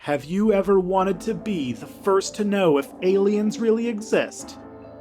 Have you ever wanted to be the first to know if aliens really exist?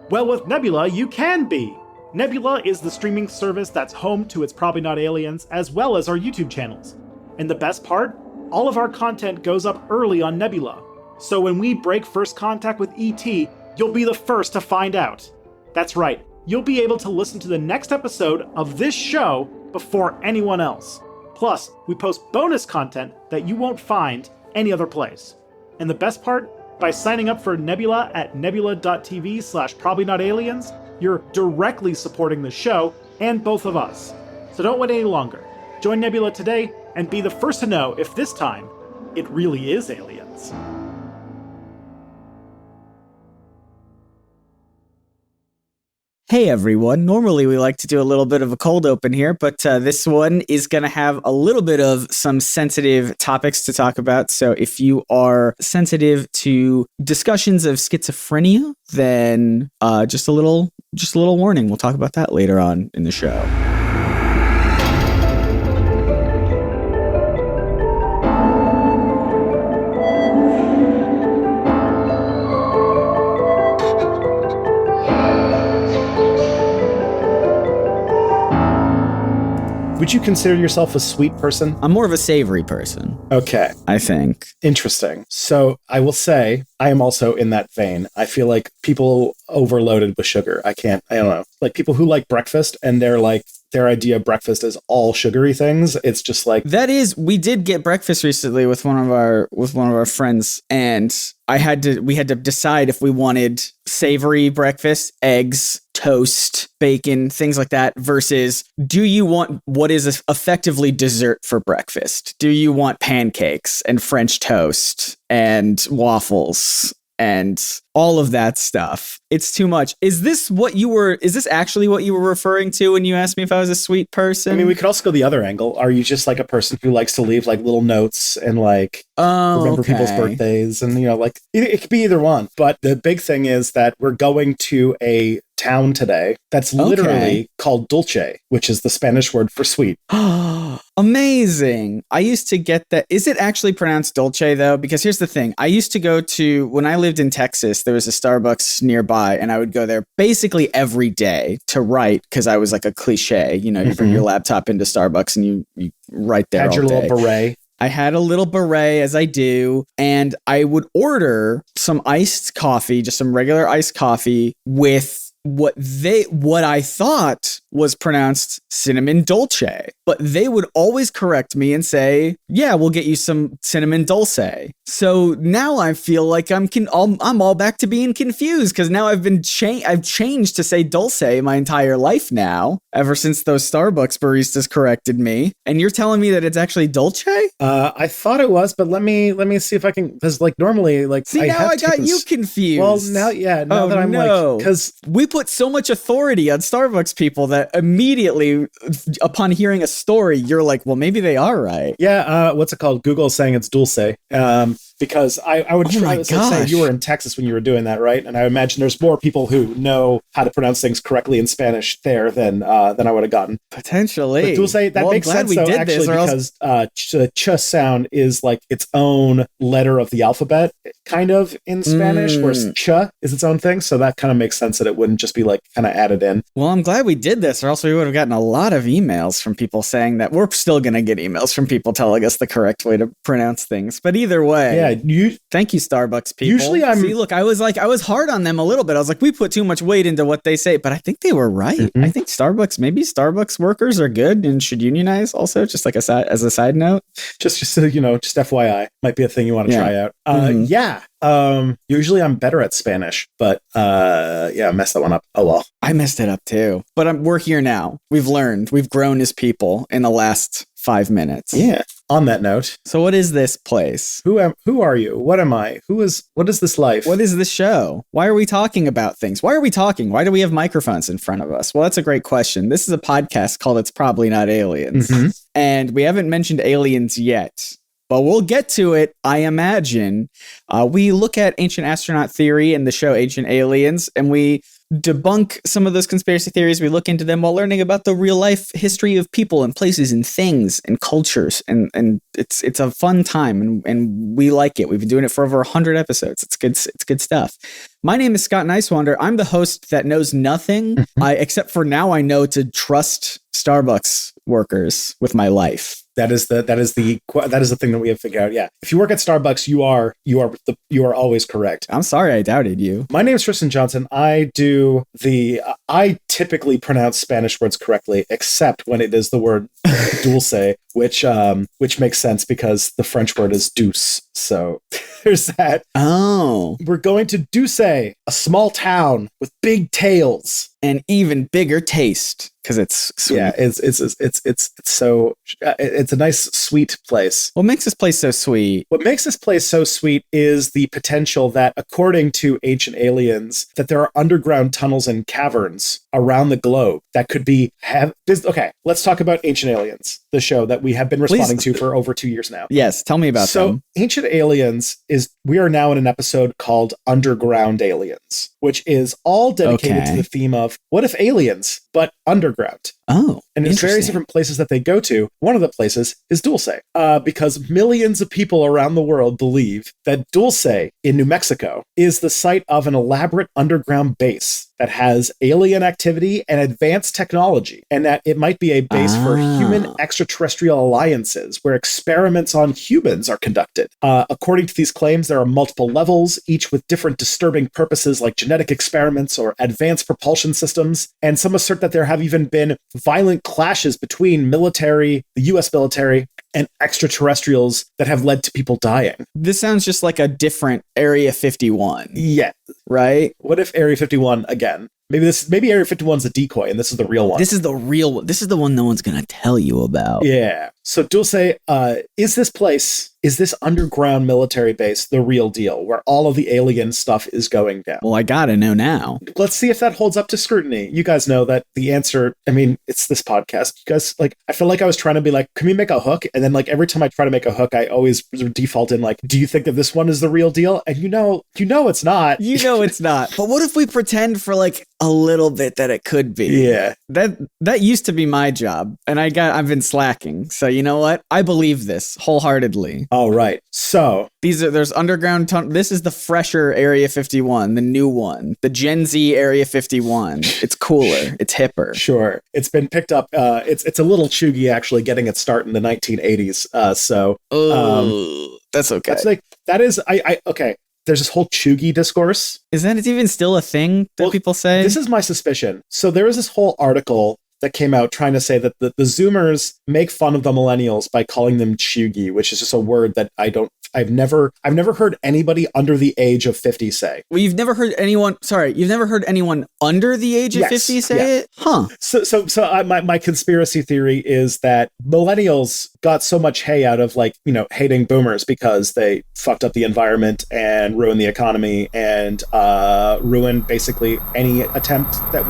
Well, with Nebula, you can be! Nebula is the streaming service that's home to It's Probably Not Aliens, as well as our YouTube channels. And the best part? All of our content goes up early on Nebula. So when we break first contact with ET, you'll be the first to find out. That's right, you'll be able to listen to the next episode of this show before anyone else. Plus, we post bonus content that you won't find any other place. And the best part? By signing up for Nebula at nebula.tv/probablyNotAliens, you're directly supporting the show and both of us. So don't wait any longer. Join Nebula today and be the first to know if this time it really is aliens. Hey everyone, normally we like to do a little bit of a cold open here, but this one is going to have a little bit of some sensitive topics to talk about. So if you are sensitive to discussions of schizophrenia, then just a little warning. We'll talk about that later on in the show. Would you consider yourself a sweet person? I'm more of a savory person. Okay. I think. Interesting. So I will say I am also in that vein. I feel like people overloaded with sugar. I don't know. Like people who like breakfast and they're like, their idea of breakfast is all sugary things. It's just like we did get breakfast recently with one of our friends, and we had to decide if we wanted savory breakfast, eggs, toast, bacon, things like that, versus do you want what is effectively dessert for breakfast? Do you want pancakes and French toast and waffles and all of that stuff? It's too much. Is this actually what you were referring to when you asked me if I was a sweet person? I mean, we could also go the other angle. Are you just like a person who likes to leave like little notes and like remember people's birthdays? And like it could be either one. But the big thing is that we're going to a town today that's literally called Dulce, which is the Spanish word for sweet. Amazing. I used to get that. Is it actually pronounced Dulce though? Because here's the thing. I used to go to, when I lived in Texas, there was a Starbucks nearby and I would go there basically every day to write, because I was like a cliche, you bring your laptop into Starbucks and you write there all day. Had your little beret. I had a little beret, as I do, and I would order some iced coffee, just some regular iced coffee with what I thought was pronounced cinnamon dolce, but they would always correct me and say, yeah, we'll get you some cinnamon dulce. So now I feel like I'm all back to being confused, because now I've changed to say dulce my entire life now, ever since those Starbucks baristas corrected me. And you're telling me that it's actually dulce? I thought it was, but let me see if I can, because like normally, like see, now I got you confused. Well, now that I'm like, because we put so much authority on Starbucks people that immediately upon hearing a story, you're like, well, maybe they are right. Yeah. What's it called? Google is saying it's Dulce. Because I would say you were in Texas when you were doing that, right? And I imagine there's more people who know how to pronounce things correctly in Spanish there than I would have gotten. Potentially. But Dulce, that makes sense though, actually, because the ch sound is like its own letter of the alphabet, kind of in Spanish, whereas ch is its own thing. So that kind of makes sense that it wouldn't just be like kind of added in. Well, I'm glad we did this, or else we would have gotten a lot of emails from people saying that. We're still going to get emails from people telling us the correct way to pronounce things. But either way. Yeah. Thank you, Starbucks people. Usually I was hard on them a little bit. I was like, we put too much weight into what they say, but I think they were right. I think Starbucks workers are good and should unionize also, just like as a side note. Just FYI, might be a thing you want to try out. Usually I'm better at Spanish, but I messed that one up. Oh well. I messed it up too. But we're here now. We've learned. We've grown as people in the last 5 minutes. Yeah. On that note. So what is this place? Who are you? What am I? What is this life? What is this show? Why are we talking about things? Why are we talking? Why do we have microphones in front of us? Well, that's a great question. This is a podcast called It's Probably Not Aliens. And we haven't mentioned aliens yet. But we'll get to it, I imagine. We look at ancient astronaut theory and the show Ancient Aliens, and we debunk some of those conspiracy theories. We look into them while learning about the real life history of people and places and things and cultures. And it's a fun time, and we like it. We've been doing it for over 100 episodes. It's good stuff. My name is Scott Nicewander. I'm the host that knows nothing, except for now I know to trust Starbucks workers with my life. That is the thing that we have figured out. Yeah. If you work at Starbucks, you are always correct. I'm sorry I doubted you. My name is Tristan Johnson. I typically pronounce Spanish words correctly, except when it is the word dulce, which makes sense because the French word is douce. So there's that. Oh. We're going to Dulce, a small town with big tales. And even bigger taste because it's sweet. Yeah, it's a nice sweet place. What makes this place so sweet? What makes this place so sweet is the potential that, according to ancient aliens, that there are underground tunnels and caverns around the globe that could be okay, let's talk about Ancient Aliens, the show that we have been responding to for over 2 years now. Yes, tell me about them. So Ancient Aliens we are now in an episode called Underground Aliens, which is all dedicated to the theme of what if aliens, but underground? Oh, and there's various different places that they go to. One of the places is Dulce, because millions of people around the world believe that Dulce in New Mexico is the site of an elaborate underground base that has alien activity and advanced technology, and that it might be a base for human extraterrestrial alliances where experiments on humans are conducted. According to these claims, there are multiple levels, each with different disturbing purposes like genetic experiments or advanced propulsion systems, and some assert that there have even been violent clashes between the U.S. military, and extraterrestrials that have led to people dying. This sounds just like a different Area 51. Yeah. Right? What if Area 51 again? Maybe Area 51's a decoy and this is the real one. This is the real one. This is the one no one's going to tell you about. Yeah. So Dulce, is this underground military base the real deal where all of the alien stuff is going down? Well, I gotta know now. Let's see if that holds up to scrutiny. You guys know that the answer, it's this podcast. You guys, I feel like I was trying to be like, can we make a hook? And then every time I try to make a hook, I always default in do you think that this one is the real deal? And you know it's not. You know it's not. But what if we pretend for a little bit that it could be? Yeah. That used to be my job, and I've been slacking. So you know what? I believe this wholeheartedly. All right. So there's underground this is the fresher Area 51, the new one, the Gen Z Area 51. It's cooler. It's hipper. Sure. It's been picked up. It's a little chuggy actually getting its start in the 1980s. That's okay. Okay. There's this whole chuggy discourse. Is that even still a thing that people say? This is my suspicion. So there is this whole article that came out trying to say that the Zoomers make fun of the millennials by calling them chuggy, which is just a word that I've never heard anybody under the age of 50 say. Well, you've never heard anyone under the age of 50 say it? Huh. So my conspiracy theory is that millennials got so much hay out of hating boomers because they fucked up the environment and ruined the economy and ruined basically any attempt that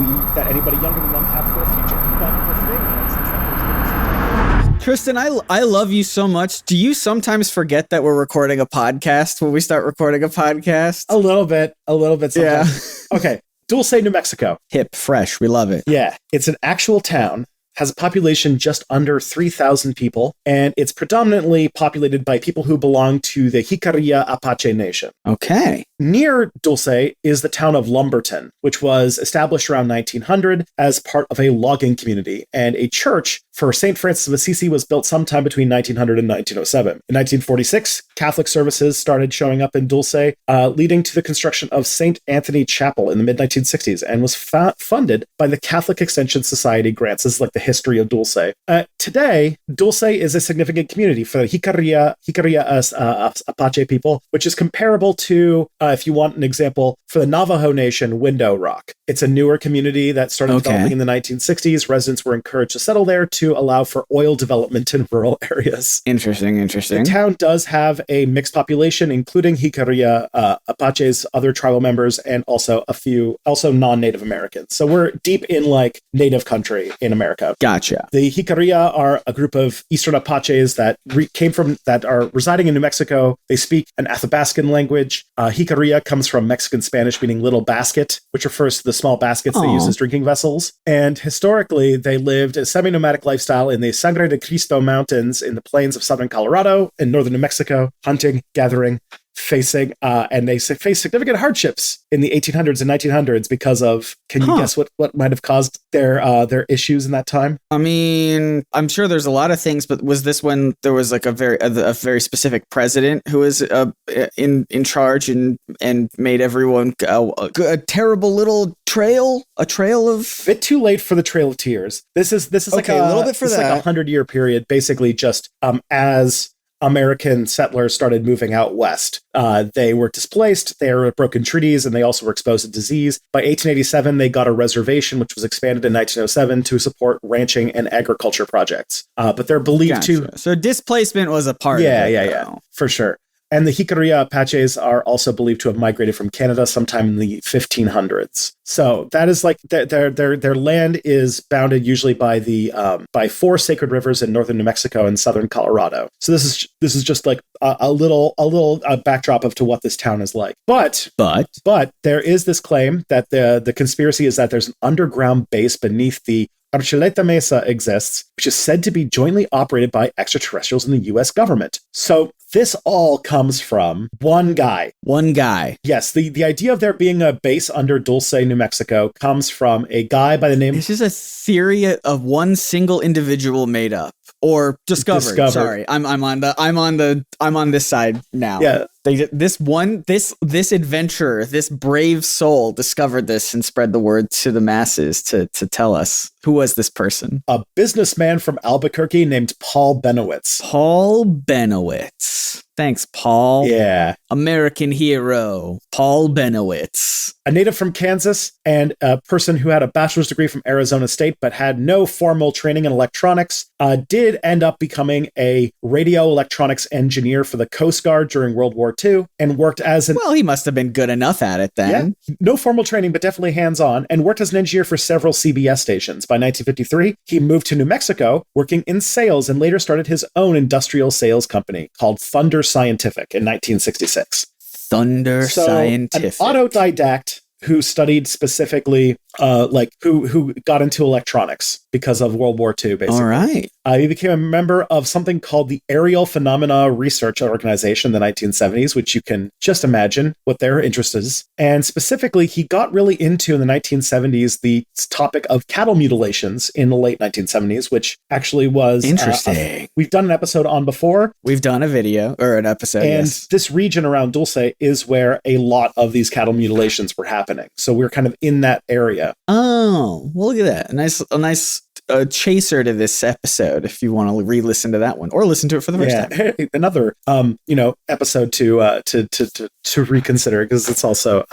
anybody younger than them have for a future. But the thing is that Tristan, I love you so much. Do you sometimes forget that we're recording a podcast when we start recording a podcast? A little bit sometimes. Yeah. Okay. Dulce, New Mexico. Hip, fresh. We love it. Yeah. It's an actual town. Has a population just under 3,000 people, and it's predominantly populated by people who belong to the Jicarilla Apache Nation. Okay. Near Dulce is the town of Lumberton, which was established around 1900 as part of a logging community, and a church for St. Francis of Assisi was built sometime between 1900 and 1907. In 1946, Catholic services started showing up in Dulce, leading to the construction of St. Anthony Chapel in the mid-1960s, and was funded by the Catholic Extension Society grants. This is the history of Dulce. Today, Dulce is a significant community for the Jicarilla Apache people, which is comparable to, if you want an example, for the Navajo Nation, Window Rock. It's a newer community that started developing in the 1960s. Residents were encouraged to settle there to allow for oil development in rural areas. Interesting. The town does have a mixed population, including Jicarilla Apaches, other tribal members, and also non-Native Americans. So we're deep in Native country in America. Gotcha. The Jicarilla are a group of Eastern Apaches that are residing in New Mexico. They speak an Athabascan language. Jicarilla Jicarilla comes from Mexican Spanish meaning little basket, which refers to the small baskets they use as drinking vessels. And historically, they lived a semi-nomadic lifestyle in the Sangre de Cristo Mountains in the plains of southern Colorado and northern New Mexico, hunting, gathering, and they faced significant hardships in the 1800s and 1900s because of, can you guess what might have caused their issues in that time? I mean, I'm sure there's a lot of things, but was this when there was like a very specific president who was in charge and made everyone a terrible little trail of a bit too late for the Trail of Tears. This is like a little bit for that. Like a 100-year period, basically just as American settlers started moving out west. They were displaced, they were broken treaties, and they also were exposed to disease. By 1887, they got a reservation, which was expanded in 1907 to support ranching and agriculture projects. But they're believed to... So displacement was a part of it. Yeah, for sure. And the Jicarilla Apaches are also believed to have migrated from Canada sometime in the 1500s. So that is like their land is bounded usually by 4 sacred rivers in northern New Mexico and southern Colorado. So this is just like a little backdrop of to what this town is like. But there is this claim that the conspiracy is that there's an underground base beneath the Archuleta Mesa exists, which is said to be jointly operated by extraterrestrials in the U.S. government. So this all comes from one guy. Yes, the idea of there being a base under Dulce, New Mexico comes from a guy by the name... This is a theory of one single individual made up or discovered. Sorry, I'm on this side now. Yeah. This adventurer, this brave soul discovered this and spread the word to the masses to tell us. Who was this person? A businessman from Albuquerque named Paul Benowitz. Paul Benowitz. Thanks, Paul. Yeah. American hero, Paul Benowitz. A native from Kansas and a person who had a bachelor's degree from Arizona State but had no formal training in electronics, did end up becoming a radio electronics engineer for the Coast Guard during World War II and worked as an... Well, he must have been good enough at it then. Yeah, no formal training, but definitely hands-on, and worked as an engineer for several CBS stations. By 1953, he moved to New Mexico, working in sales, and later started his own industrial sales company called Thunder Scientific in 1966. Scientific. An autodidact who studied specifically, who got into electronics because of World War II, basically. All right. He became a member of something called the Aerial Phenomena Research Organization in the 1970s, which you can just imagine what their interest is. And specifically, he got really into, in the 1970s, the topic of cattle mutilations in the late 1970s, which actually was... Interesting. We've done an episode on before. We've done a video, or an episode, and this region around Dulce is where a lot of these cattle mutilations were happening. So we're kind of in that area. Oh, well, look at that. A nice chaser to this episode if you want to re-listen to that one or listen to it for the first time. Another episode to reconsider, because it's also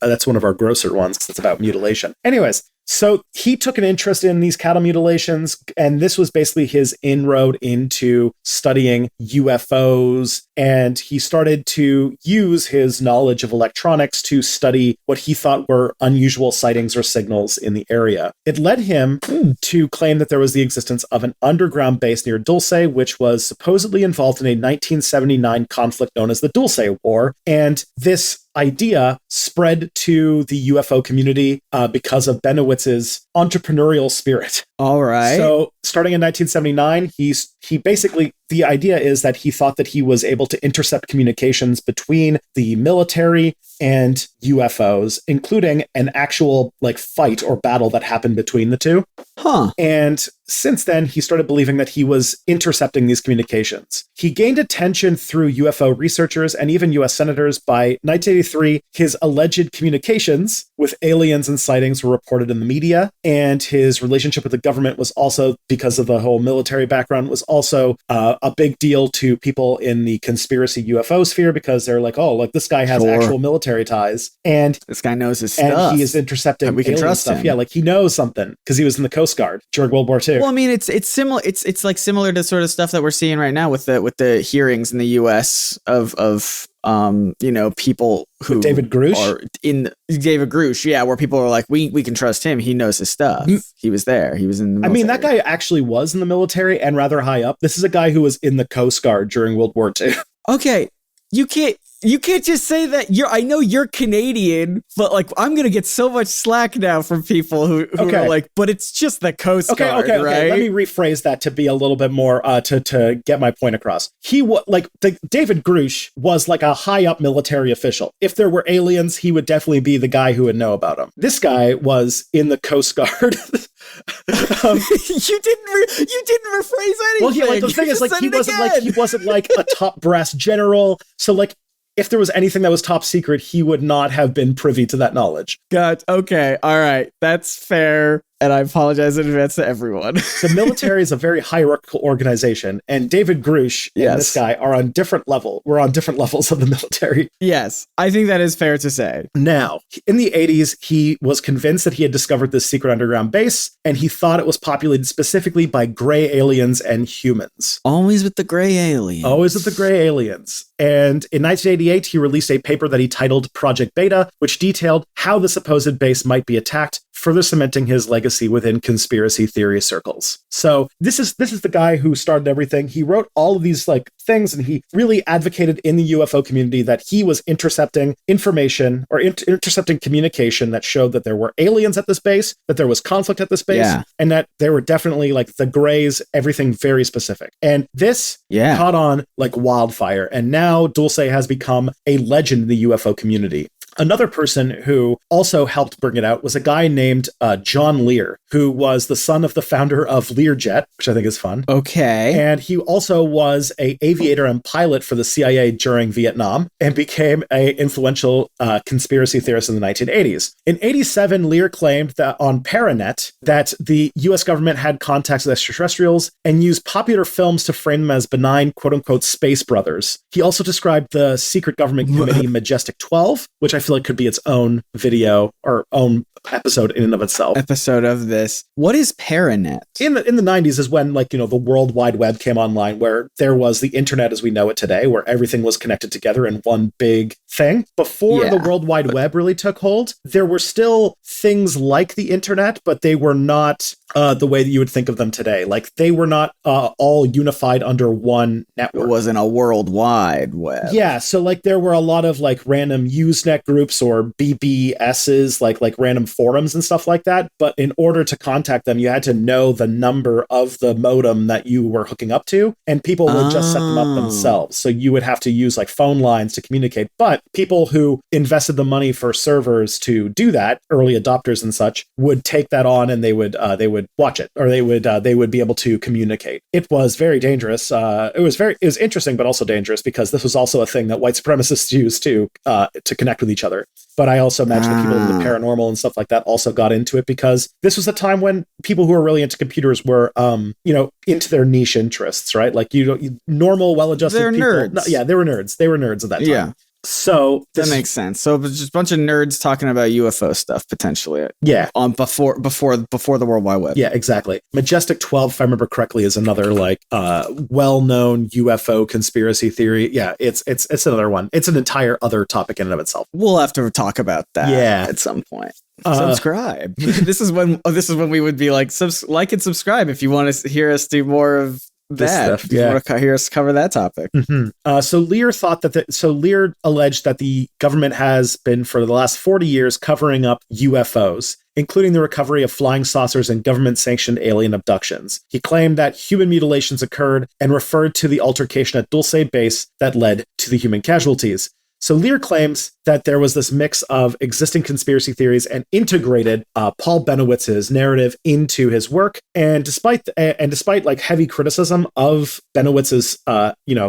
that's one of our grosser ones because it's about mutilation. Anyways, so he took an interest in these cattle mutilations, and this was basically his inroad into studying UFOs, and he started to use his knowledge of electronics to study what he thought were unusual sightings or signals in the area. It led him to claim that there was the existence of an underground base near Dulce, which was supposedly involved in a 1979 conflict known as the Dulce War, and this idea spread to the UFO community because of Benowitz's entrepreneurial spirit. All right. So starting in 1979, he basically, the idea is that he thought that he was able to intercept communications between the military and UFOs, including an actual fight or battle that happened between the two. Huh. And since then, he started believing that he was intercepting these communications. He gained attention through UFO researchers and even US senators. By 1983, his alleged communications with aliens and sightings were reported in the media, and his relationship with the government was also, because of the whole military background, was also a big deal to people in the conspiracy UFO sphere, because they're like, this guy has actual military ties, and this guy knows his stuff, and he is intercepting we can alien trust stuff. him. Yeah, he knows something because he was in the Coast Guard during World War II. Well, I mean, it's similar. It's like similar to sort of stuff that we're seeing right now with the hearings in the U.S. of people who with David Grush are in David Grush, where people are like, we can trust him. He knows his stuff. He was there. He was in the military. I mean, that guy actually was in the military and rather high up. This is a guy who was in the Coast Guard during World War II. Okay, you can't. You can't just say that. I know you're Canadian, but like I'm gonna get so much slack now from people who are like, but it's just the Coast Guard, right? Okay. Let me rephrase that to be a little bit more to get my point across. David Grush was like a high up military official. If there were aliens, he would definitely be the guy who would know about them. This guy was in the Coast Guard. You didn't rephrase anything. Well, yeah, like the thing is, like he wasn't like a top brass general. So like, if there was anything that was top secret, he would not have been privy to that knowledge. God, okay, all right, that's fair. And I apologize in advance to everyone. The military is a very hierarchical organization, and David Grush and this guy are on different level. We're on different levels of the military. Yes, I think that is fair to say. Now, in the 80s, he was convinced that he had discovered this secret underground base, and he thought it was populated specifically by gray aliens and humans. Always with the gray aliens. Always with the gray aliens. And in 1988, he released a paper that he titled Project Beta, which detailed how the supposed base might be attacked, further cementing his legacy within conspiracy theory circles. So this is the guy who started everything. He wrote all of these like things, and he really advocated in the UFO community that he was intercepting information or intercepting communication that showed that there were aliens at this base, that there was conflict at this base, and that there were definitely like the grays, everything very specific. And this caught on like wildfire. And now Dulce has become a legend in the UFO community. Another person who also helped bring it out was a guy named John Lear, who was the son of the founder of Learjet, which I think is fun. Okay. And he also was an aviator and pilot for the CIA during Vietnam and became an influential conspiracy theorist in the 1980s. In 87, Lear claimed that on Paranet that the US government had contacts with extraterrestrials and used popular films to frame them as benign, quote-unquote, space brothers. He also described the secret government committee Majestic 12, which I feel like could be its own video or own episode in and of itself. Episode of this. What is Paranet? In the 90s is when, like, you know, the World Wide Web came online, where there was the internet as we know it today, where everything was connected together in one big thing. Before the World Wide Web really took hold, there were still things like the internet, but they were not the way that you would think of them today. Like, they were not all unified under one network. It wasn't a World Wide Web. Yeah, so like there were a lot of like random Usenet groups or BBSs, like random forums and stuff like that. But in order to contact them, you had to know the number of the modem that you were hooking up to, and people would just set them up themselves. So you would have to use like phone lines to communicate. But people who invested the money for servers to do that, early adopters and such, would take that on and they would watch it, or they would be able to communicate. It was very dangerous. It was interesting, but also dangerous, because this was also a thing that white supremacists used to connect with each other. But I also imagine that people in the paranormal and stuff like that also got into it, because this was a time when people who were really into computers were, into their niche interests, right? Like, normal, well-adjusted people. Nerds. No, yeah, they were nerds. They were nerds at that time. Yeah. So that makes sense. So it's just a bunch of nerds talking about UFO stuff potentially. Yeah. On before the World Wide Web. Yeah, exactly. Majestic 12, if I remember correctly, is another like well-known UFO conspiracy theory. Yeah, it's another one. It's an entire other topic in and of itself. We'll have to talk about that at some point. Subscribe. This is when we would be like, like and subscribe if you want to hear us do more of that. Stuff, you want to hear us cover that topic. Mm-hmm. So Lear thought Lear alleged that the government has been for the last 40 years covering up UFOs, including the recovery of flying saucers and government-sanctioned alien abductions. He claimed that human mutilations occurred and referred to the altercation at Dulce base that led to the human casualties. So Lear claims that there was this mix of existing conspiracy theories and integrated Paul Benowitz's narrative into his work. And despite like heavy criticism of Benowitz's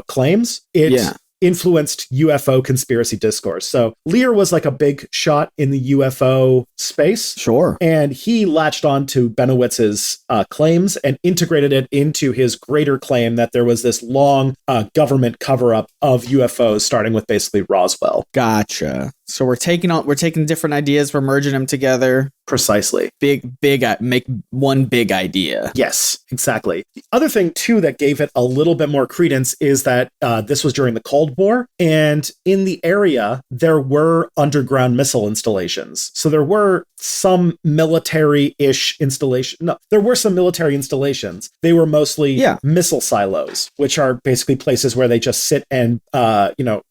claims, it influenced UFO conspiracy discourse. So Lear was like a big shot in the UFO space. Sure. And he latched on to Benowitz's claims and integrated it into his greater claim that there was this long government cover-up of UFOs, starting with basically Roswell. Gotcha. So we're taking different ideas, we're merging them together. Precisely. Make one big idea. Yes, exactly. The other thing, too, that gave it a little bit more credence is that this was during the Cold War, and in the area, there were underground missile installations. So there were some military-ish installation. No, there were some military installations. They were mostly missile silos, which are basically places where they just sit and,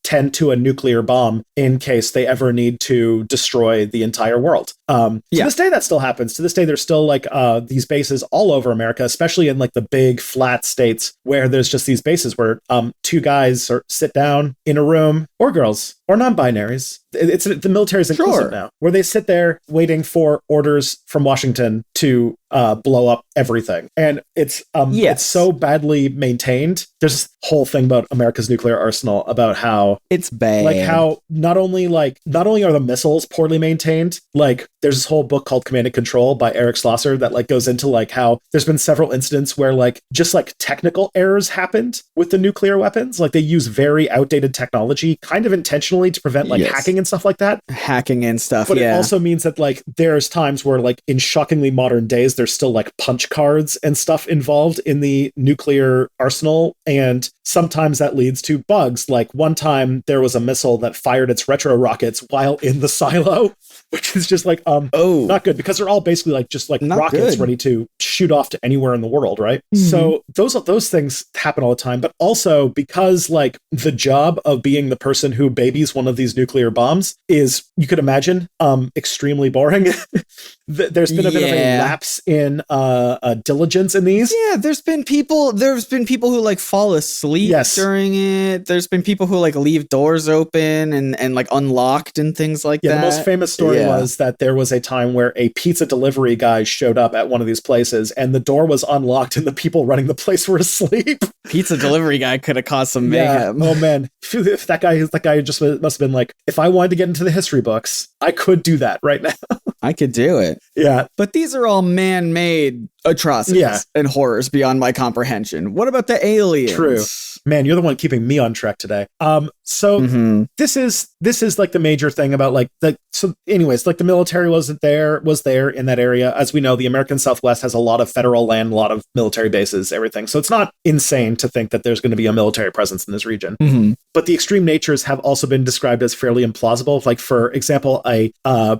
tend to a nuclear bomb in case they ever need to destroy the entire world. To this day, that still happens. To this day, there's still like these bases all over America, especially in like the big flat states where there's just these bases where two guys sit down in a room, or girls, or non-binaries. The military is inclusive now, where they sit there waiting for orders from Washington to blow up everything. And it's so badly maintained. There's this whole thing about America's nuclear arsenal, about how it's bad. Like how not only are the missiles poorly maintained, like there's this whole book called Command and Control by Eric Schlosser that like goes into like how there's been several incidents where like just like technical errors happened with the nuclear weapons. Like they use very outdated technology kind of intentionally to prevent like hacking and stuff like that. Hacking and stuff. But it also means that like there's times where like in shockingly modern days, there's still like punch cards and stuff involved in the nuclear arsenal. And sometimes that leads to bugs. Like one time there was a missile that fired its retro rockets while in the silo, which is just like, not good, because they're all basically like just like not rockets ready to shoot off to anywhere in the world. Right. Mm-hmm. So those things happen all the time. But also because like the job of being the person who babies one of these nuclear bombs is, you could imagine, extremely boring. There's been a bit of a lapse in diligence in these. Yeah, there's been people who like fall asleep during it. There's been people who like leave doors open and like unlocked and things like that. The most famous story was that there was a time where a pizza delivery guy showed up at one of these places and the door was unlocked and the people running the place were asleep. Pizza delivery guy could have caused some mayhem. Oh man, if that guy just must have been like, if I wanted to get into the history books, I could do that right now. I could do it. Yeah. But these are all man-made atrocities and horrors beyond my comprehension. What about the aliens? True. Man, you're the one keeping me on track today. This is like the major thing about like anyways, like the military was there in that area. As we know, the American Southwest has a lot of federal land, a lot of military bases, everything. So it's not insane to think that there's going to be a military presence in this region. Mm-hmm. But the extreme natures have also been described as fairly implausible. Like, for example, a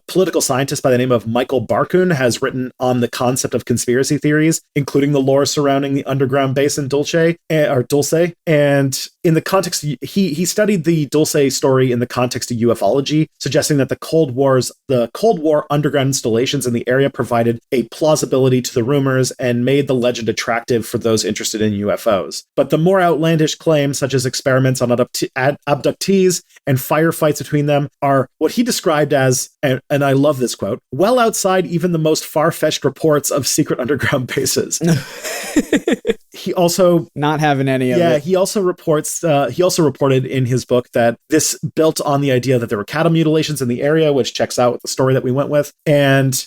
political scientist by the name of Michael Barkun has written on the concept of conspiracy theories, including the lore surrounding the underground base in Dulce. And in the context, he studied the Dulce story in the context of ufology, suggesting that the Cold War underground installations in the area provided a plausibility to the rumors and made the legend attractive for those interested in UFOs. But the more outlandish claims, such as experiments on abductees and firefights between them, are what he described as, and I love this quote, well outside even the most far-fetched reports of secret underground bases. He also not having any of it. Yeah, he also reported in his book that this built on the idea that there were cattle mutilations in the area, which checks out with the story that we went with. And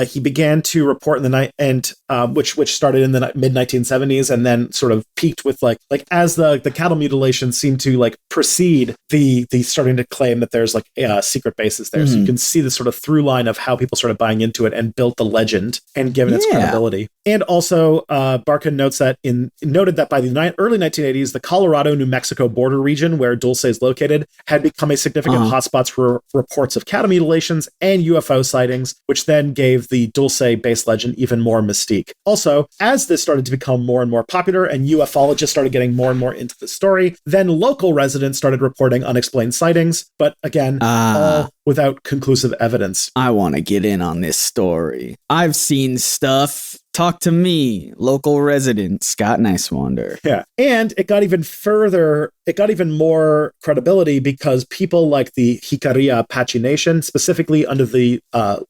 he began to report in the night, and which started in the mid 1970s, and then sort of peaked with like as the cattle mutilations seemed to like precede the starting to claim that there's like secret bases there. Mm-hmm. So you can see the sort of through line of how people started buying into it and built the legend and given its credibility. And also, Barkin noted that by the early 1980s, the Colorado-New Mexico border region, where Dulce is located, had become a significant hotspot for reports of cattle mutilations and UFO sightings, which then gave the Dulce-based legend even more mystique. Also, as this started to become more and more popular and ufologists started getting more and more into the story, then local residents started reporting unexplained sightings, but again, all without conclusive evidence. I want to get in on this story. I've seen stuff. Talk to me, local resident, Scott Nicewander. Yeah. And it got even further, it got even more credibility because people like the Jicarilla Apache Nation, specifically under the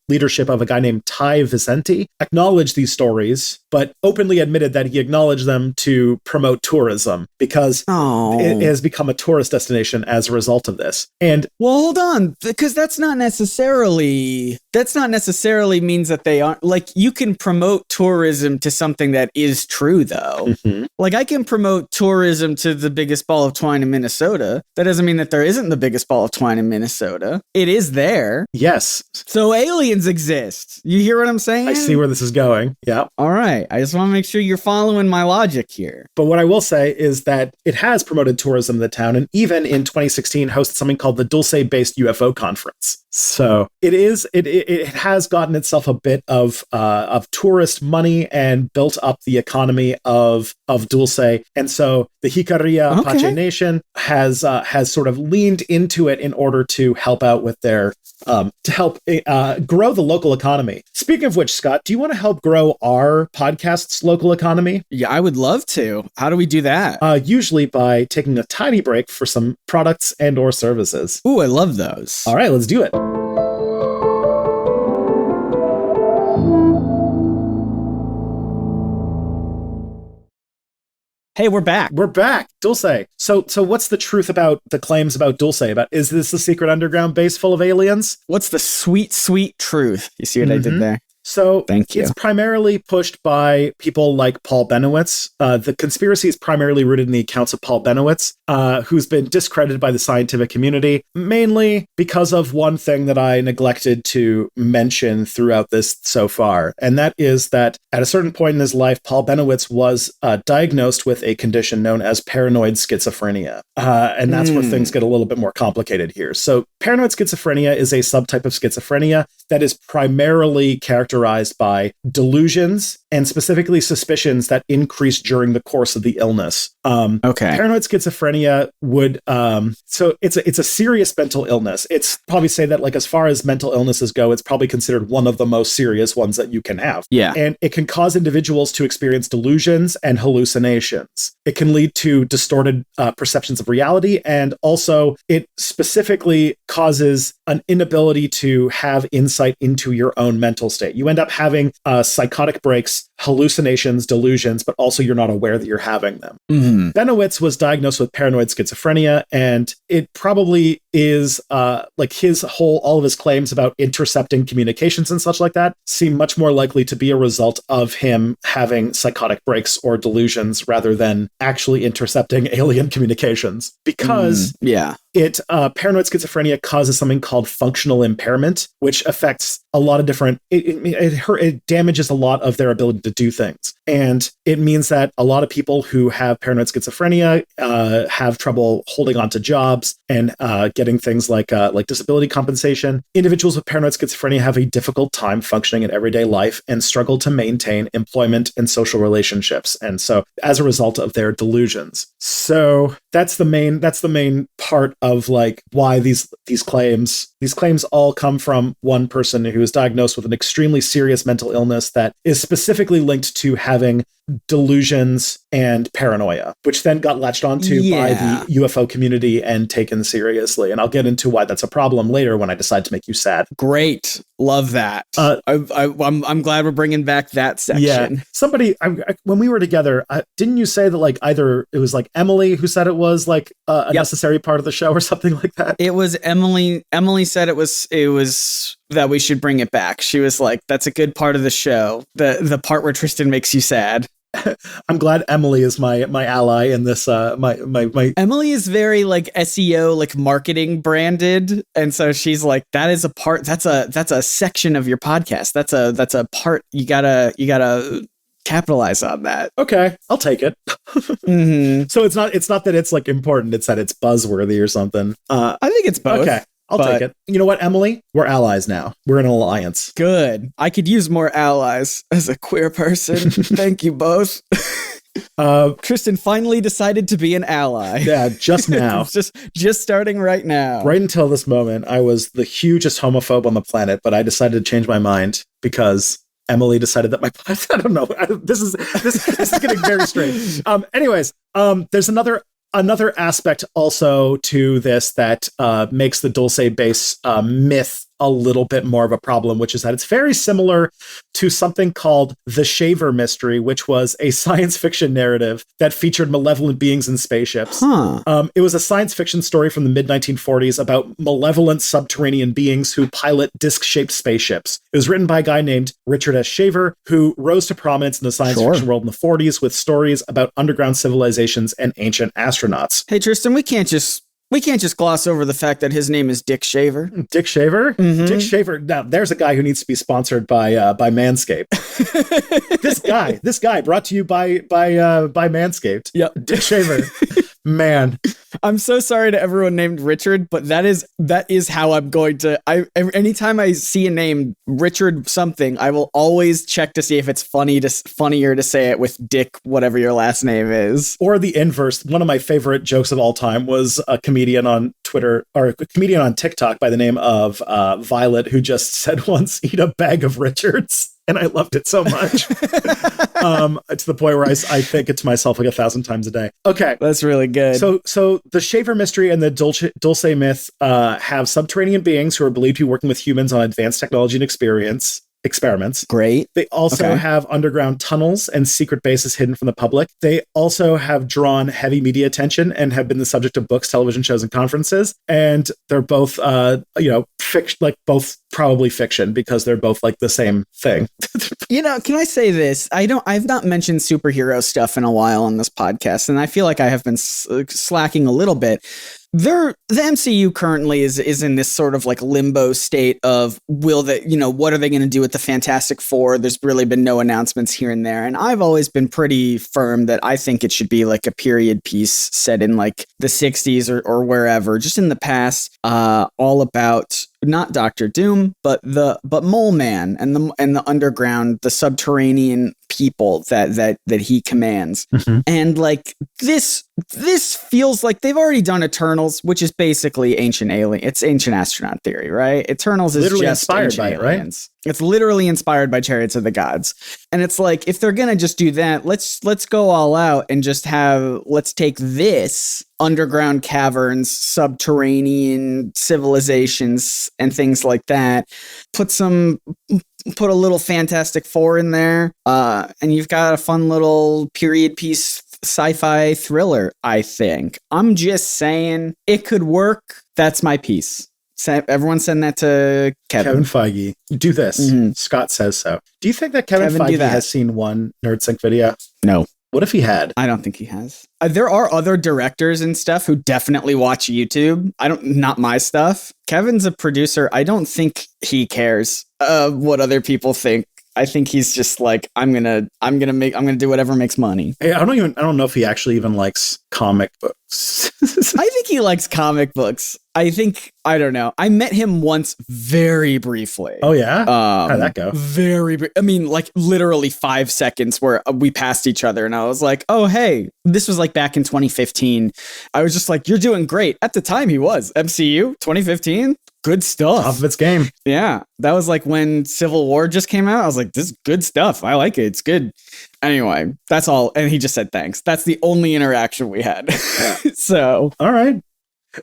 leadership of a guy named Ty Vicente, acknowledged these stories, but openly admitted that he acknowledged them to promote tourism because it has become a tourist destination as a result of this. And well, hold on, because that's not necessarily means that they aren't, like, you can promote tourism to something that is true, though. Mm-hmm. Like, I can promote tourism to the biggest ball of twine in Minnesota. That doesn't mean that there isn't the biggest ball of twine in Minnesota. It is there. Yes. So aliens exist. You hear what I'm saying? I see where this is going. Yeah. All right. I just want to make sure you're following my logic here. But what I will say is that it has promoted tourism in the town, and even in 2016 hosted something called the Dulce-based UFO Conference. So it it has gotten itself a bit of tourist money and built up the economy of Dulce. And so the Jicarilla Apache Nation has sort of leaned into it in order to help out with their grow the local economy. Speaking of which, Scott, do you want to help grow our podcast's local economy? Yeah, I would love to. How do we do that? Usually by taking a tiny break for some products and or services. Ooh, I love those. All right, let's do it. Hey, we're back. We're back. Dulce. So what's the truth about the claims about Dulce? Is this a secret underground base full of aliens? What's the sweet, sweet truth? You see what I did there? So Thank you. It's primarily pushed by people like Paul Benowitz. The conspiracy is primarily rooted in the accounts of Paul Benowitz, who's been discredited by the scientific community, mainly because of one thing that I neglected to mention throughout this so far. And that is that at a certain point in his life, Paul Benowitz was diagnosed with a condition known as paranoid schizophrenia. And that's where things get a little bit more complicated here. So paranoid schizophrenia is a subtype of schizophrenia that is primarily characterized by delusions and specifically suspicions that increase during the course of the illness. Paranoid schizophrenia would, so it's a serious mental illness. It's probably say that like as far as mental illnesses go, it's probably considered one of the most serious ones that you can have. Yeah. And it can cause individuals to experience delusions and hallucinations. It can lead to distorted perceptions of reality. And also it specifically causes an inability to have insight into your own mental state. You end up having psychotic breaks, hallucinations, delusions, but also you're not aware that you're having them. Benowitz was diagnosed with paranoid schizophrenia, and it probably is like all of his claims about intercepting communications and such like that seem much more likely to be a result of him having psychotic breaks or delusions rather than actually intercepting alien communications. Because paranoid schizophrenia causes something called functional impairment, which affects a lot of different, it damages a lot of their ability to do things. And it means that a lot of people who have paranoid schizophrenia have trouble holding on to jobs and getting things like disability compensation. Individuals with paranoid schizophrenia have a difficult time functioning in everyday life and struggle to maintain employment and social relationships. And so as a result of their delusions. So that's the main part of like why these claims all come from one person who is diagnosed with an extremely serious mental illness that is specifically linked to having delusions and paranoia, which then got latched onto by the UFO community and taken seriously. And I'll get into why that's a problem later when I decide to make you sad. Great. Love that. I'm glad we're bringing back that section. Yeah. Somebody, when we were together, didn't you say that like either it was like Emily who said it was like a necessary part of the show or something like that? It was Emily. Emily said it was that we should bring it back. She was like, that's a good part of the show. The part where Tristan makes you sad. I'm glad Emily is my ally in this. My Emily is very like SEO, like marketing branded, and so she's like, that is a part. That's a section of your podcast. That's a part you gotta capitalize on that. Okay, I'll take it. So it's not that it's like important. It's that it's buzzworthy or something. I think it's both. Okay. I'll take it. You know what, Emily? We're allies now. We're in an alliance. Good. I could use more allies as a queer person. Thank you both. Tristan finally decided to be an ally. Yeah, just now. just starting right now. Right until this moment, I was the hugest homophobe on the planet, but I decided to change my mind because Emily decided that I don't know. This is getting very strange. Anyways, there's another aspect also to this that makes the Dulce base myth a little bit more of a problem, which is that it's very similar to something called the Shaver Mystery, which was a science fiction narrative that featured malevolent beings in spaceships. It was a science fiction story from the mid-1940s about malevolent subterranean beings who pilot disc-shaped spaceships. It was written by a guy named Richard S. Shaver, who rose to prominence in the science fiction world in the 40s with stories about underground civilizations and ancient astronauts. Hey, Tristan, we can't just gloss over the fact that his name is Dick Shaver. Dick Shaver? Mm-hmm. Dick Shaver. Now, there's a guy who needs to be sponsored by Manscaped. This guy brought to you by Manscaped. Yep. Dick Shaver. Man, I'm so sorry to everyone named Richard, but that is how I'm going to. Anytime I see a name Richard something, I will always check to see if it's funnier to say it with Dick, whatever your last name is. Or the inverse. One of my favorite jokes of all time was a comedian on Twitter, or a comedian on TikTok by the name of Violet, who just said once, "Eat a bag of Richards." And I loved it so much. To the point where I think it to myself like 1,000 times a day. Okay. That's really good. So the Shaver mystery and the Dulce myth have subterranean beings who are believed to be working with humans on advanced technology and experiments. Great. They also have underground tunnels and secret bases hidden from the public. They also have drawn heavy media attention and have been the subject of books, television shows, and conferences. And they're both, fiction, like both probably fiction, because they're both like the same thing. Can I say this? I've not mentioned superhero stuff in a while on this podcast, and I feel like I have been slacking a little bit. The MCU currently is in this sort of like limbo state of what are they going to do with the Fantastic Four? There's really been no announcements here and there. And I've always been pretty firm that I think it should be like a period piece set in like the 60s or wherever, just in the past, all about not Doctor Doom, but Mole Man and the underground, the subterranean people that he commands. Mm-hmm. And like this feels like they've already done Eternals, which is basically ancient alien. It's ancient astronaut theory, right? Eternals is literally just inspired by aliens. Right? It's literally inspired by Chariots of the Gods. And it's like, if they're going to just do that, let's go all out and just let's take this underground caverns, subterranean civilizations and things like that, put a little Fantastic Four in there, and you've got a fun little period piece sci-fi thriller, I think. I'm just saying it could work. That's my piece. Everyone send that to Kevin Feige. Do this. Mm-hmm. Scott says so. Do you think that Kevin Feige has seen one Nerdsync video? No. What if he had? I don't think he has. There are other directors and stuff who definitely watch YouTube. Not my stuff. Kevin's a producer. I don't think he cares what other people think. I think he's just like, I'm gonna do whatever makes money. Hey, I don't know if he actually even likes comic books. I think he likes comic books. I don't know. I met him once very briefly. Oh yeah? How'd that go? Like literally 5 seconds where we passed each other and I was like, oh, hey, this was like back in 2015. I was just like, you're doing great. At the time he was. MCU 2015? Good stuff. Top of its game. Yeah. That was like when Civil War just came out. I was like, this is good stuff. I like it. It's good. Anyway, that's all. And he just said thanks. That's the only interaction we had. So. All right.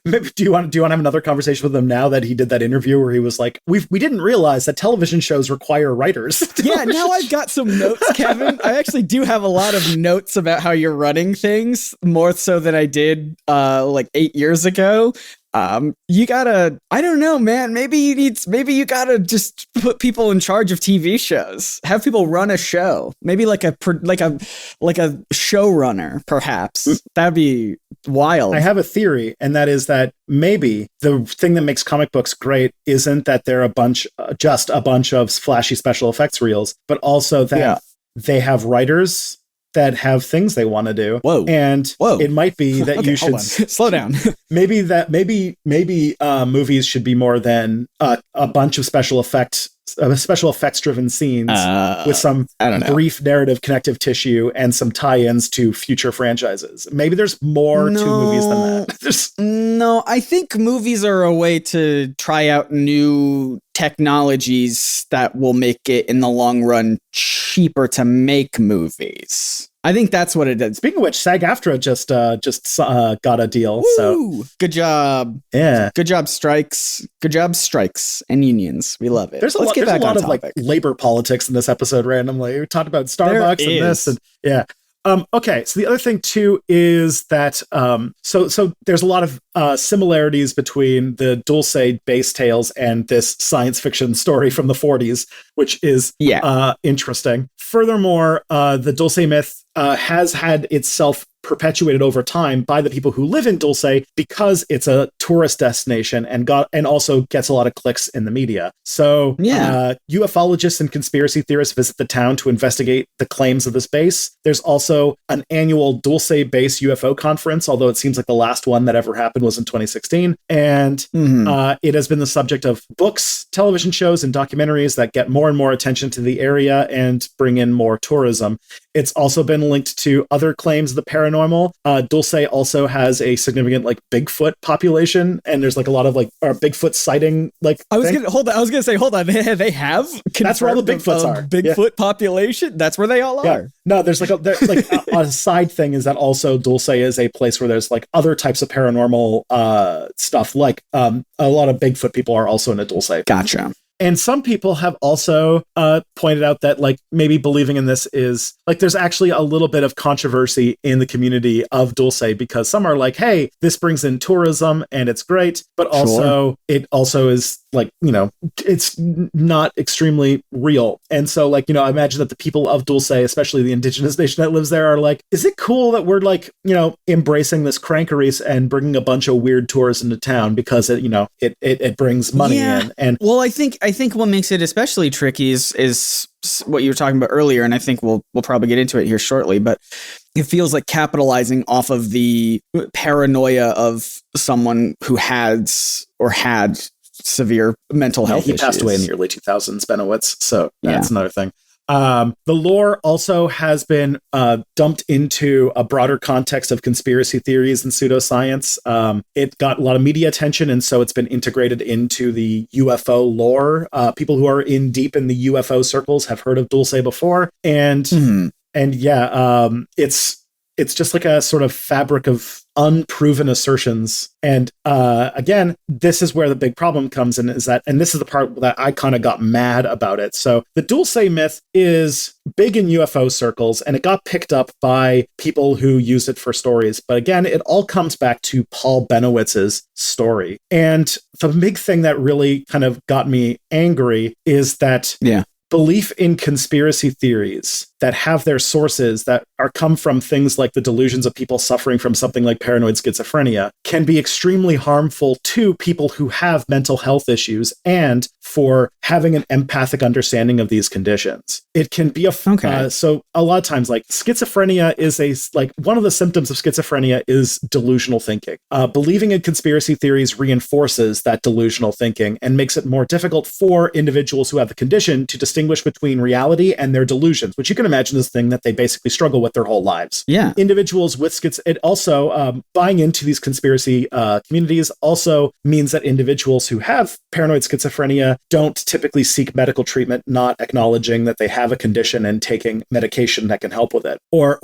Maybe, do you want to have another conversation with him now that he did that interview where he was like, we didn't realize that television shows require writers. Yeah, now I've got some notes, Kevin. I actually do have a lot of notes about how you're running things, more so than I did like 8 years ago. You gotta, I don't know, man. Maybe you gotta just put people in charge of TV shows. Have people run a show. Maybe like a showrunner, perhaps. That'd be wild. I have a theory, and that is that maybe the thing that makes comic books great isn't that they're just a bunch of flashy special effects reels, but also that they have writers that have things they want to do. Whoa. And it might be that you should slow down. maybe movies should be more than a bunch of special effects driven scenes with some brief narrative connective tissue and some tie-ins to future franchises. Maybe there's more to movies than that. No, I think movies are a way to try out new technologies that will make it in the long run cheaper to make movies. I think that's what it is. Speaking of which, SAG-AFTRA just got a deal. Woo! So good job. Yeah. Good job, strikes. Good job, strikes and unions. We love it. There's a lot of like labor politics in this episode randomly. We talked about Starbucks and this and yeah. Okay, so the other thing too is that so there's a lot of similarities between the Dulce base tales and this science fiction story from the 40s, which is interesting. Furthermore, the Dulce myth has had itself perpetuated over time by the people who live in Dulce because it's a tourist destination and also gets a lot of clicks in the media. So ufologists and conspiracy theorists visit the town to investigate the claims of this base. There's also an annual Dulce base UFO conference, although it seems like the last one that ever happened was in 2016. And it has been the subject of books, television shows, and documentaries that get more and more attention to the area and bring in more tourism. It's also been linked to other claims of the paranormal. Dulce also has a significant like Bigfoot population, and there's like a lot of like Bigfoot sighting. Like I was gonna say, hold on, they have that's where all the Bigfoots are. Bigfoot population. That's where they all are. No, there's a side thing is that also Dulce is a place where there's like other types of paranormal stuff. Like a lot of Bigfoot people are also in Dulce. Gotcha. And some people have also pointed out that like maybe believing in this is like there's actually a little bit of controversy in the community of Dulce, because some are like, hey, this brings in tourism and it's great, but also it also is like, you know, it's not extremely real. And so like, you know, I imagine that the people of Dulce, especially the indigenous nation that lives there, are like, is it cool that we're like, you know, embracing this crankery and bringing a bunch of weird tourists into town because it, you know, it brings money in. And well, I think what makes it especially tricky is what you were talking about earlier, and I think we'll probably get into it here shortly, but it feels like capitalizing off of the paranoia of someone who had severe mental health issues. He passed away in the early 2000s, Benowitz, so that's another thing. The lore also has been dumped into a broader context of conspiracy theories and pseudoscience. It got a lot of media attention, and so it's been integrated into the UFO lore. People who are deep in the UFO circles have heard of Dulce before, and it's just like a sort of fabric of unproven assertions. And again, this is where the big problem comes in, is that, and this is the part that I kind of got mad about it. So the Dulce myth is big in UFO circles, and it got picked up by people who use it for stories. But again, it all comes back to Paul Benowitz's story. And the big thing that really kind of got me angry is that belief in conspiracy theories that have their sources that come from things like the delusions of people suffering from something like paranoid schizophrenia can be extremely harmful to people who have mental health issues and for having an empathic understanding of these conditions. It can be so a lot of times, like schizophrenia is one of the symptoms of schizophrenia is delusional thinking. Believing in conspiracy theories reinforces that delusional thinking and makes it more difficult for individuals who have the condition to distinguish between reality and their delusions, which you can imagine is the thing that they basically struggle with their whole lives. Yeah. Individuals with it also buying into these conspiracy communities also means that individuals who have paranoid schizophrenia don't typically seek medical treatment, not acknowledging that they have a condition and taking medication that can help with it, or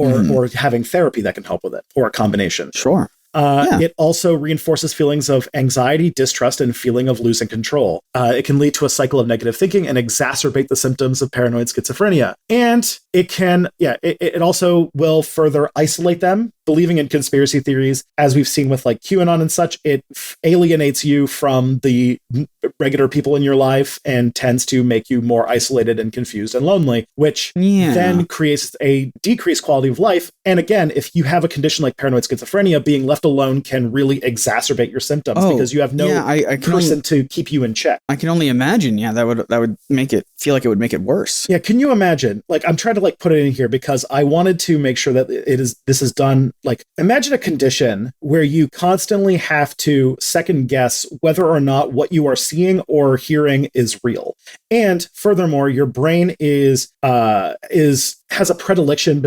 having therapy that can help with it, or a combination. Sure. It also reinforces feelings of anxiety, distrust, and feeling of losing control. It can lead to a cycle of negative thinking and exacerbate the symptoms of paranoid schizophrenia. And it can, it also will further isolate them. Believing in conspiracy theories, as we've seen with like QAnon and such, it alienates you from the regular people in your life and tends to make you more isolated and confused and lonely, which then creates a decreased quality of life. And again, if you have a condition like paranoid schizophrenia, being left alone can really exacerbate your symptoms because you have no person to keep you in check. I can only imagine. Yeah, that would make it feel like it would make it worse. Yeah, can you imagine? Like, I'm trying to like put it in here because I wanted to make sure that this is done. Like, imagine a condition where you constantly have to second guess whether or not what you are seeing or hearing is real. And furthermore, your brain has a predilection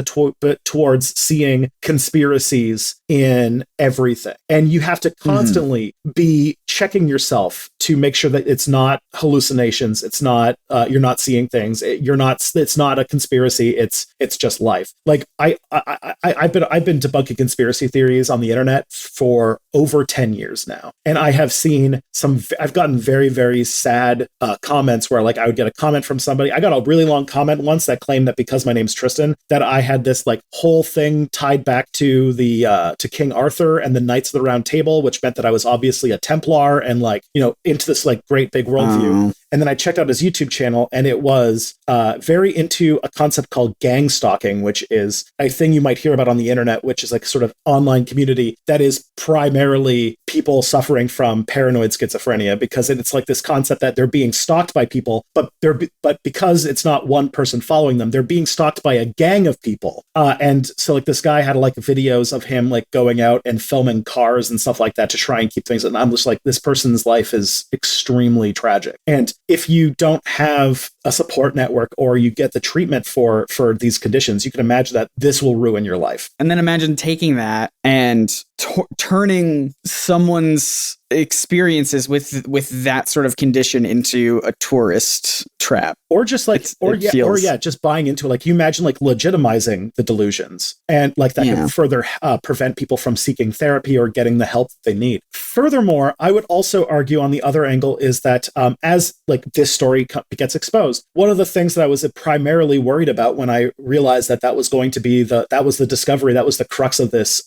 towards seeing conspiracies in everything. And you have to constantly be checking yourself to make sure that it's not hallucinations. It's not, you're not seeing things. It's not a conspiracy. It's just life. Like I've been debunking conspiracy theories on the internet for over 10 years now. And I have seen I've gotten very, very sad comments where like I would get a comment from somebody. I got a really long comment once that claimed that because my name's Tristan, that I had this like whole thing tied back to to King Arthur and the Knights of the Round Table, which meant that I was obviously a Templar and like, you know, into this like great big worldview. And then I checked out his YouTube channel, and it was very into a concept called gang stalking, which is a thing you might hear about on the internet, which is like sort of online community that is primarily people suffering from paranoid schizophrenia, because it's like this concept that they're being stalked by people, but because it's not one person following them, they're being stalked by a gang of people. And so like this guy had like videos of him like going out and filming cars and stuff like that to try and keep things. And I'm just like, this person's life is extremely tragic. And if you don't have a support network or you get the treatment for these conditions, you can imagine that this will ruin your life. And then imagine taking that and turning someone's experiences with that sort of condition into a tourist trap, or just like just buying into, like, you imagine like legitimizing the delusions, and like that can further prevent people from seeking therapy or getting the help they need. Furthermore, I would also argue on the other angle is that as like this story gets exposed, one of the things that I was primarily worried about when I realized that was going to be the discovery, that was the crux of this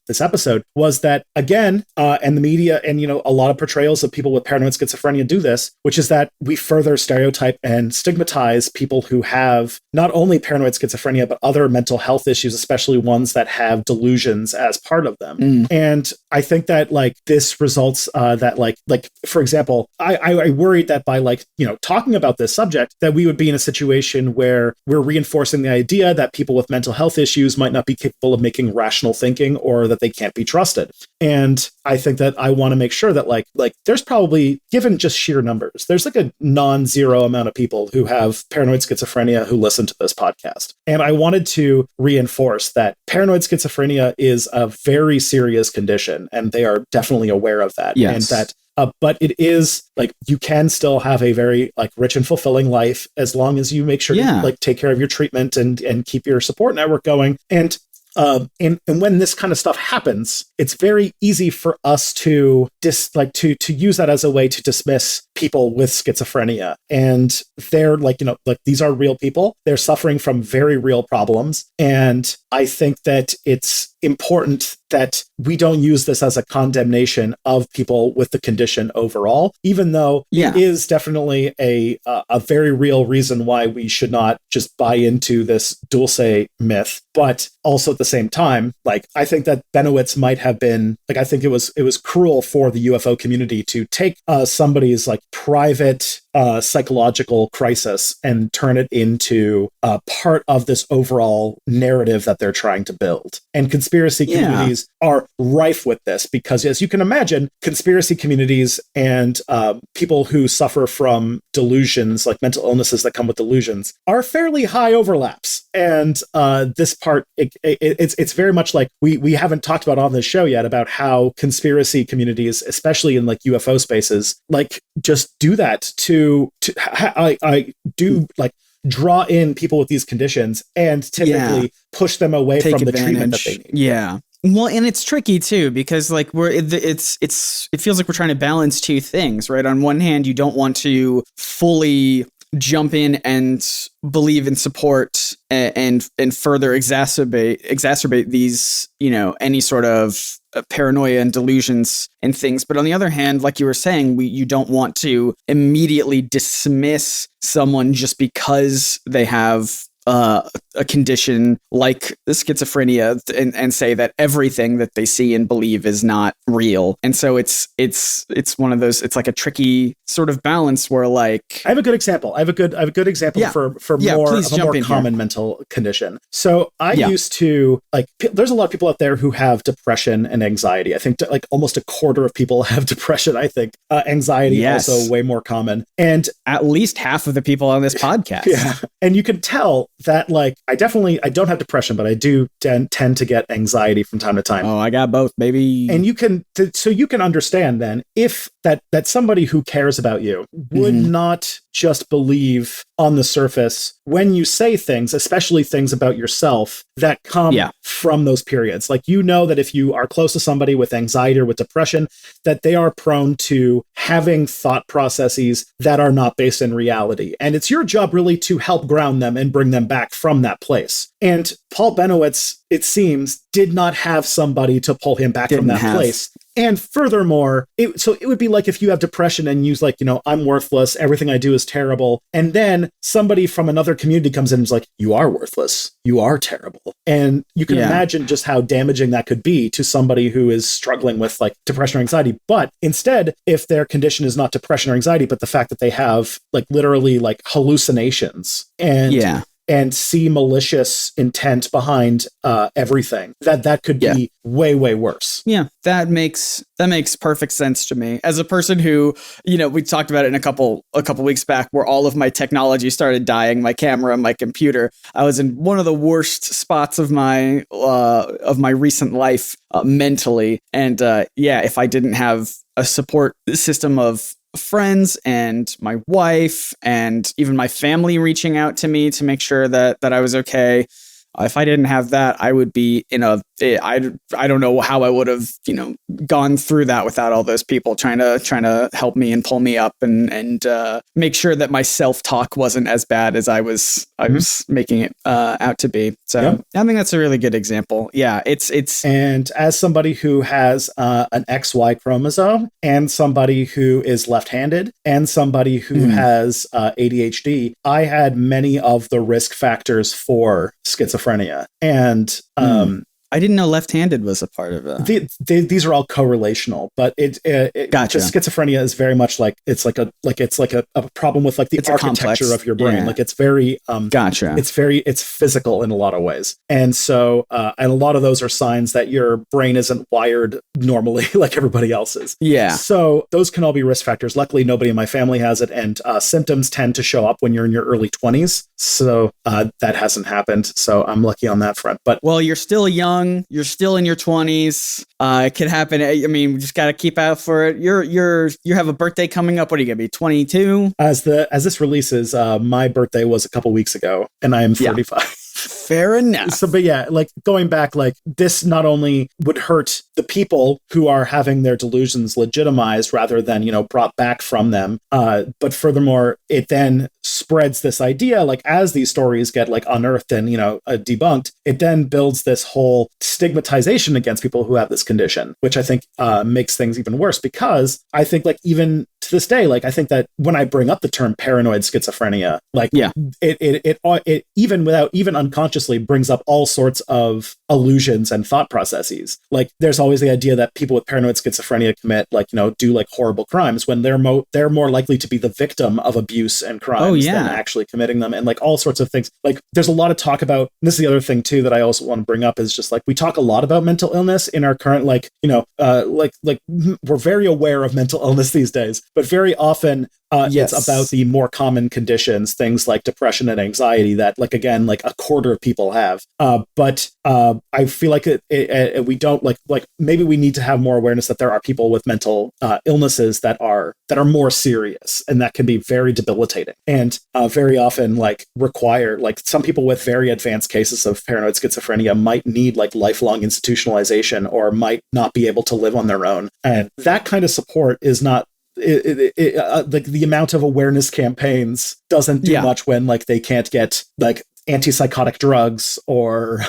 this episode, was that again, and the media and a lot of portrayals of people with paranoid schizophrenia do this, which is that we further stereotype and stigmatize people who have not only paranoid schizophrenia, but other mental health issues, especially ones that have delusions as part of them. And I think that like this results that like for example, I worried that by like, talking about this subject, that we would be in a situation where we're reinforcing the idea that people with mental health issues might not be capable of making rational thinking, or that they can't be trusted. And I think that I want to make sure that like there's probably, given just sheer numbers, there's like a non-zero amount of people who have paranoid schizophrenia who listen to this podcast. And I wanted to reinforce that paranoid schizophrenia is a very serious condition, and they are definitely aware of that. Yes. And that but it is like, you can still have a very like rich and fulfilling life as long as you make sure to like take care of your treatment and keep your support network going. And when this kind of stuff happens, it's very easy for us to use that as a way to dismiss people with schizophrenia. And they're like, these are real people. They're suffering from very real problems. And I think that it's important that we don't use this as a condemnation of people with the condition overall, even though it is definitely a very real reason why we should not just buy into this Dulce myth. But also at the same time, like, I think that Benowitz might have been like, I think it was cruel for the UFO community to take somebody's like private psychological crisis and turn it into part of this overall narrative that they're trying to build. And conspiracy communities are rife with this, because as you can imagine, conspiracy communities and people who suffer from delusions, like mental illnesses that come with delusions, are fairly high overlaps. And this part, it's very much like we haven't talked about on this show yet, about how conspiracy communities, especially in like UFO spaces, like just do that I do like draw in people with these conditions and typically push them away from the treatment that they need. Yeah. Well, and it's tricky too, because like it feels like we're trying to balance two things, right? On one hand, you don't want to fully jump in and believe and support and further exacerbate these, any sort of paranoia and delusions and things. But on the other hand, like you were saying, you don't want to immediately dismiss someone just because they have a condition like the schizophrenia and say that everything that they see and believe is not real. And so it's one of those, it's like a tricky sort of balance where like, I have a good example. For more of a more common mental condition. So I used to like, there's a lot of people out there who have depression and anxiety. I think like almost a quarter of people have depression. I think anxiety also way more common. And at least half of the people on this podcast. Yeah. And you can tell that like, I don't have depression, but I do tend to get anxiety from time to time. Oh, I got both, baby. And you can understand then if that somebody who cares about you would not just believe on the surface when you say things, especially things about yourself that come from those periods. Like, that if you are close to somebody with anxiety or with depression, that they are prone to having thought processes that are not based in reality. And it's your job really to help ground them and bring them back from that place. And Paul Benowitz, it seems, did not have somebody to pull him back from that place. And furthermore, so it would be like if you have depression and use like, I'm worthless, everything I do is terrible. And then somebody from another community comes in and is like, you are worthless, you are terrible. And you can imagine just how damaging that could be to somebody who is struggling with like depression or anxiety. But instead, if their condition is not depression or anxiety, but the fact that they have like literally like hallucinations and see malicious intent behind everything, that could be way, way worse. Yeah, that makes perfect sense to me. As a person who, we talked about it in a couple weeks back, where all of my technology started dying, my camera and my computer. I was in one of the worst spots of my recent life mentally, and if I didn't have a support system of friends and my wife and even my family reaching out to me to make sure that I was okay. If I didn't have that, I would be I don't know how I would have, gone through that without all those people trying to help me and pull me up and make sure that my self-talk wasn't as bad as I was making it out to be. So I think that's a really good example. Yeah, it's and as somebody who has an XY chromosome and somebody who is left-handed and somebody who has ADHD, I had many of the risk factors for schizophrenia. And I didn't know left-handed was a part of it. These are all correlational, but Gotcha. just schizophrenia is very much like it's like a problem with like the architecture of your brain. Like it's very gotcha. It's physical in a lot of ways, and so and a lot of those are signs that your brain isn't wired normally like everybody else's. Yeah. So those can all be risk factors. Luckily, nobody in my family has it, and symptoms tend to show up when you're in your early 20s. So that hasn't happened. So I'm lucky on that front. But well, you're still young. You're still in your 20s. It could happen. I mean, we just got to keep out for it. You have a birthday coming up. What are you gonna be? 22? As this releases, my birthday was a couple weeks ago, and I am 35. Fair enough. So, but yeah, like going back, like this not only would hurt the people who are having their delusions legitimized rather than, brought back from them. But furthermore, it then spreads this idea, like as these stories get like unearthed and, debunked, it then builds this whole stigmatization against people who have this condition, which I think makes things even worse, because I think like even to this day, like I think that when I bring up the term paranoid schizophrenia, like it even unconsciously brings up all sorts of illusions and thought processes. Like there's always the idea that people with paranoid schizophrenia commit do like horrible crimes when they're more likely to be the victim of abuse and crimes than actually committing them, and like all sorts of things. Like there's a lot of talk about, and this is the other thing too that I also want to bring up, is just like we talk a lot about mental illness in our current we're very aware of mental illness these days, but very often it's about the more common conditions, things like depression and anxiety that like again like a quarter of people have. But I feel like we don't like maybe we need to have more awareness that there are people with mental illnesses that are more serious and that can be very debilitating and very often like require, like some people with very advanced cases of paranoid schizophrenia might need like lifelong institutionalization or might not be able to live on their own. And that kind of support is not like the amount of awareness campaigns doesn't do much when like they can't get like antipsychotic drugs or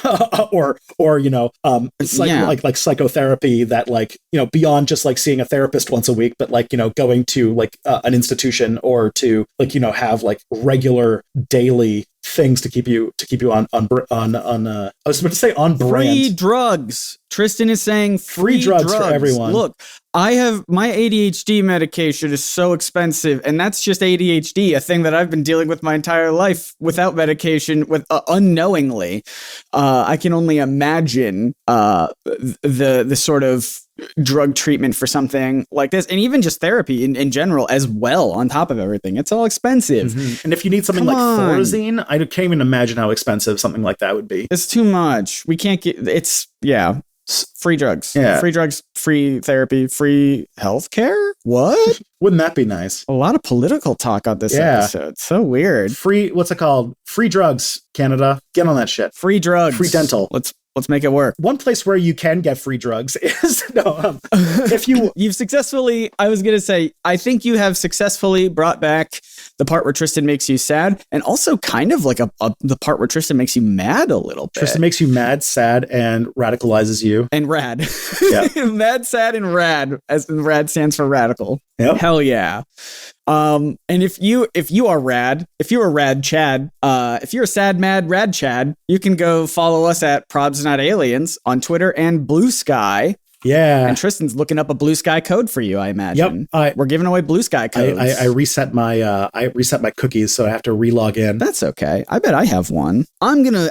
like psychotherapy that like beyond just like seeing a therapist once a week, but like going to like an institution or to like have like regular daily things to keep you on I was about to say on brand. Free drugs. Tristan is saying free drugs for everyone. Look, I have my ADHD medication is so expensive, and that's just ADHD, a thing that I've been dealing with my entire life without medication, with unknowingly. I can only imagine the sort of drug treatment for something like this, and even just therapy in general as well, on top of everything. It's all expensive. Mm-hmm. And if you need something like Thorazine, I can't even imagine how expensive something like that would be. It's too much. We can't get free drugs. Yeah. Free drugs, free therapy, free healthcare. What? Wouldn't that be nice? A lot of political talk on this episode. So weird. Free, what's it called? Free drugs, Canada. Get on that shit. Free drugs. Free dental. Let's make it work. One place where you can get free drugs is if you've successfully, I was going to say, I think you have successfully brought back the part where Tristan makes you sad, and also kind of like the part where Tristan makes you mad a little bit. Tristan makes you mad, sad, and radicalizes you. And rad. Yeah. Mad, sad, and rad, as in rad stands for radical. Yep. Hell yeah. And if you are rad, if you're a rad Chad, if you're a sad, mad, rad Chad, you can go follow us at Probs Not Aliens on Twitter and Blue Sky. Yeah. And Tristan's looking up a Blue Sky code for you, I imagine. Yep. We're giving away Blue Sky codes. I reset my cookies, so I have to re-log in. That's okay. I bet I have one. I'm gonna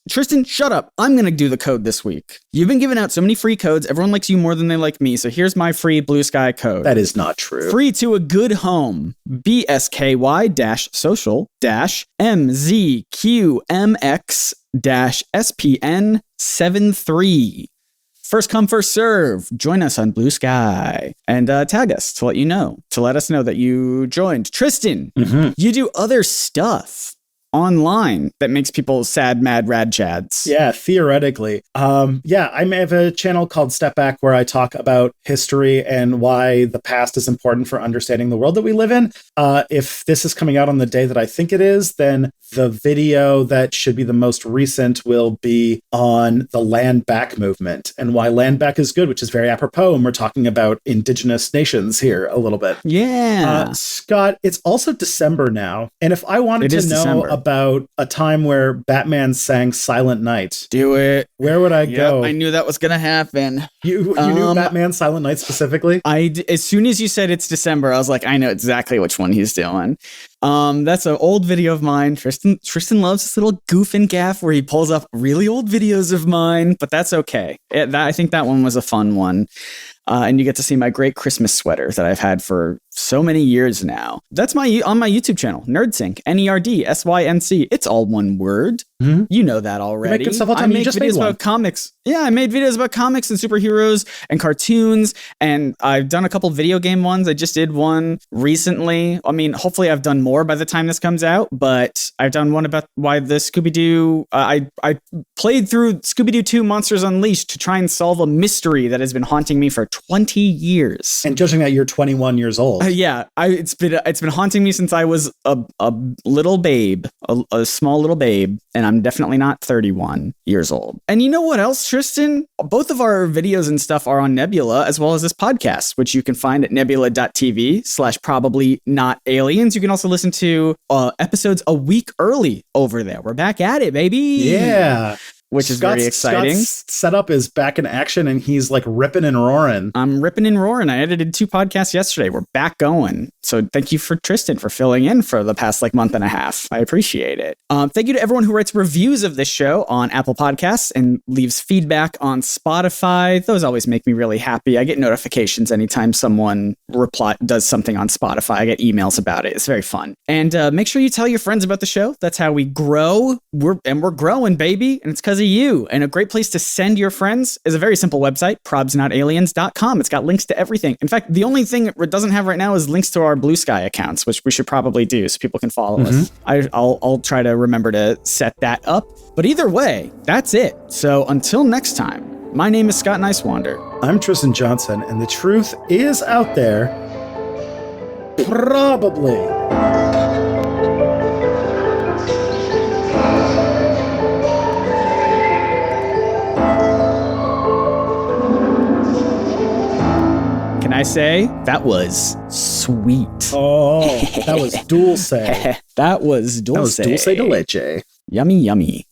Tristan, shut up. I'm gonna do the code this week. You've been giving out so many free codes. Everyone likes you more than they like me. So here's my free Blue Sky code. That is not true. Free to a good home. BSKY-social-MZQMX-SPN73. First come, first serve. Join us on Blue Sky and tag us to let you know, to let us know that you joined. Tristan, you do other stuff online that makes people sad, mad, rad chads. Yeah, theoretically. I have a channel called Step Back where I talk about history and why the past is important for understanding the world that we live in. If this is coming out on the day that I think it is, then the video that should be the most recent will be on the land back movement and why land back is good, which is very apropos. And we're talking about indigenous nations here a little bit. Yeah. Scott, it's also December now. And if I wanted to know about a time where Batman sang Silent Night, do it. Where would I go? I knew that was going to happen. You knew Batman Silent Night specifically? As soon as you said it's December, I was like, I know exactly which one he's doing. That's an old video of mine. Tristan loves this little goof and gaff where he pulls up really old videos of mine, but that's okay. I think that one was a fun one. And you get to see my great Christmas sweater that I've had for so many years now. That's on my YouTube channel, Nerdsync, Nerdsync. It's all one word. Mm-hmm. You know that already. You make good stuff all the time. I make videos about comics. Yeah, I made videos about comics and superheroes and cartoons, and I've done a couple video game ones. I just did one recently. I mean, hopefully I've done more by the time this comes out, but I've done one about why the Scooby-Doo... I played through Scooby-Doo 2 Monsters Unleashed to try and solve a mystery that has been haunting me for 20 years. And judging that you're 21 years old. It's been haunting me since I was a little babe, a small little babe, and I'm definitely not 31 years old. And you know what else, Tristan? Both of our videos and stuff are on Nebula, as well as this podcast, which you can find at nebula.tv/probably-not-aliens. You can also listen to episodes a week early over there. We're back at it, baby. Yeah. Which is very exciting. Scott's setup is back in action and he's like ripping and roaring. I'm ripping and roaring. I edited 2 podcasts yesterday. We're back going. So thank you for Tristan for filling in for the past month and a half. I appreciate it. Thank you to everyone who writes reviews of this show on Apple Podcasts and leaves feedback on Spotify. Those always make me really happy. I get notifications anytime someone does something on Spotify. I get emails about it. It's very fun. And make sure you tell your friends about the show. That's how we grow. We're growing, baby. And it's because of you. And a great place to send your friends is a very simple website, probsnotaliens.com. It's got links to everything. In fact, the only thing it doesn't have right now is links to our Blue Sky accounts, which we should probably do so people can follow us. I'll try to remember to set that up. But either way, that's it. So until next time, my name is Scott Nicewander. I'm Tristan Johnson, and the truth is out there. Probably. Can I say that was sweet? Oh, that was Dulce. That was Dulce. That was Dulce de leche. Yummy, yummy.